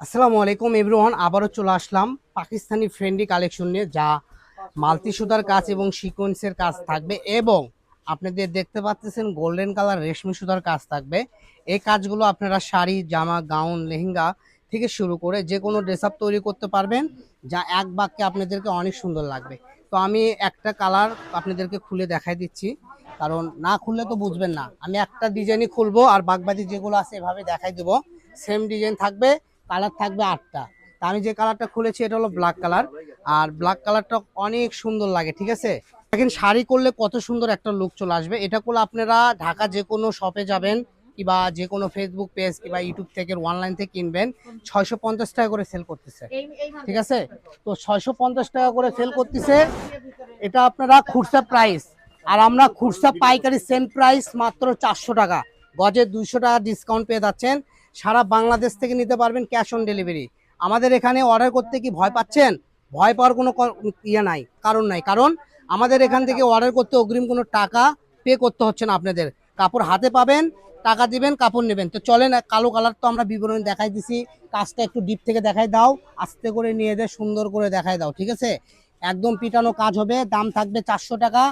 আসসালামু আলাইকুম এভরিওয়ান, আবারও চলে আসলাম পাকিস্তানি ফ্রেন্ডলি কালেকশন নিয়ে, যা মাল্টি সুতার কাজ এবং সিকোয়েন্সের কাজ থাকবে এবং আপনাদের দেখতে পাচ্ছেন গোল্ডেন কালার রেশমি সুতার কাজ থাকবে। এই কাজগুলো আপনারা শাড়ি, জামা, গাউন, লেহেঙ্গা থেকে শুরু করে যে কোনো ড্রেস আপ তৈরি করতে পারবেন, যা এক বাক্যে আপনাদেরকে অনেক সুন্দর লাগবে। তো আমি একটা কালার আপনাদেরকে খুলে দেখাই দিচ্ছি, কারণ না খুললে তো বুঝবেন না। আমি একটা ডিজাইনই খুলবো আর বাকি যেগুলো আছে এভাবে দেখাই দেবো। সেম ডিজাইন থাকবে, কালার থাকবে 8টা। তা আমি যে কালারটা খুলেছি এটা হলো ব্ল্যাক কালার, আর ব্ল্যাক কালারটা অনেক সুন্দর লাগে। ঠিক আছে, দেখেন শাড়ি করলে কত সুন্দর একটা লুক চলে আসবে। এটা করলে আপনারা ঢাকা যে কোনো শপে যাবেন কিংবা যে কোনো ফেসবুক পেজ কিংবা ইউটিউব থেকে অনলাইন থেকে কিনবেন, 650 টাকা করে সেল করতেছে। ঠিক আছে, তো 650 টাকা করে সেল করতেছে, এটা আপনারা খুচরা প্রাইস। আর আমরা খুচরা পাইকারি সেম প্রাইস মাত্র 400 টাকা, গজে 200 টাকা ডিসকাউন্ট পেয়ে যাচ্ছেন। সারা বাংলাদেশ থেকে নিতে পারবেন, ক্যাশ অন ডেলিভারি। আমাদের এখানে অর্ডার করতে কি ভয় পাচ্ছেন? ভয় পাওয়ার কোনো ইয়ে নাই, কারণ নাই। কারণ আমাদের এখান থেকে অর্ডার করতে অগ্রিম কোনো টাকা পে করতে হচ্ছে না আপনাদের। কাপড় হাতে পাবেন, টাকা দিবেন, কাপড় নেবেন। তো চলেন, কালো কালার তো আমরা বিবরণী দেখাই দিছি, কাজটা একটু ডিপ থেকে দেখাই দাও, আস্তে করে নিয়ে দে, সুন্দর করে দেখাই দাও। ঠিক আছে, একদম পিটানো কাজ হবে, দাম থাকবে 400 টাকা।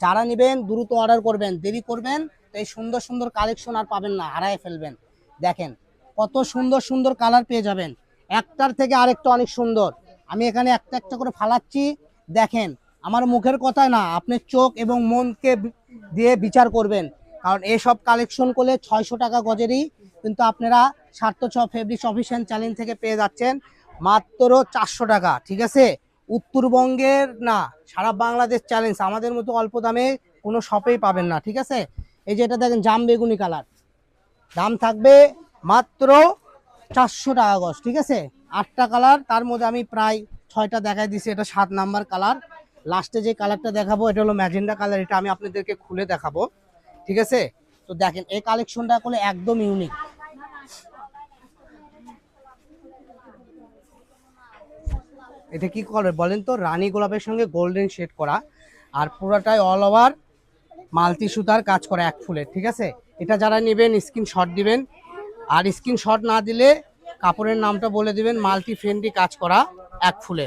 যারা নেবেন দ্রুত অর্ডার করবেন, দেরি করবেন তো এই সুন্দর সুন্দর কালেকশন আর পাবেন না, হারায় ফেলবেন। দেখেন কত সুন্দর সুন্দর কালার পেয়ে যাবেন, একটার থেকে আরেকটা অনেক সুন্দর। আমি এখানে একটা একটা করে ফালাচ্ছি, দেখেন। আমার মুখের কথা না, আপনি চোখ এবং মনকে দিয়ে বিচার করবেন। কারণ এসব কালেকশন করলে 600 টাকা গজেরই কিন্তু আপনারা সার্থ ছ ফেব্রিক্স অফিসিয়াল চ্যানেল থেকে পেয়ে যাচ্ছেন মাত্র 400 টাকা। ঠিক আছে, উত্তরবঙ্গের না, সারা বাংলাদেশ চ্যালেঞ্জ, আমাদের মতো অল্প দামে কোনো শপেই পাবেন না। ঠিক আছে, এই যে এটা দেখেন জাম বেগুনি কালার, দাম থাকবে মাত্র 400 টাকা গজ। ঠিক আছে, 8টা কালার, তার মধ্যে আমি প্রায় 6টা দেখাই দিছি, এটা 7 নাম্বার কালার। লাস্টে যে কালারটা দেখাবো এটা হলো ম্যাজেন্ডা কালার, এটা আমি আপনাদেরকে খুলে দেখাবো। ঠিক আছে, তো দেখেন এই কালেকশনটা করলে একদম ইউনিক। এটা কি করে বলেন তো, রানী গোলাপের সঙ্গে গোল্ডেন শেড করা, আর পুরোটাই অল ওভার মাল্টি সুতার কাজ করা এক ফুলে। ঠিক আছে, এটা যারা নেবেন স্ক্রিনশট দিবেন, আর স্ক্রিনশট না দিলে কাপড়ের নামটা বলে দিবেন, মাল্টি ফ্রেন্ডলি কাজ করা এক ফুলে।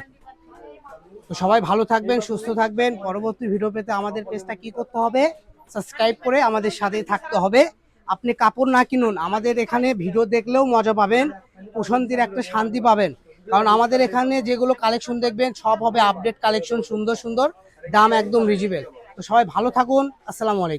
তো সবাই ভালো থাকবেন, সুস্থ থাকবেন। পরবর্তী ভিডিও পেতে আমাদের পেজটা কি করতে হবে, সাবস্ক্রাইব করে আমাদের সাথেই থাকতে হবে। আপনি কাপড় না কিনুন, আমাদের এখানে ভিডিও দেখলেও মজা পাবেন, প্রশান্তির একটা শান্তি পাবেন। কারণ আমাদের এখানে যেগুলো কালেকশন দেখবেন সব হবে আপডেট কালেকশন, সুন্দর সুন্দর, দাম একদম রিজনেবল। তো সবাই ভালো থাকুন, আসসালামু আলাইকুম।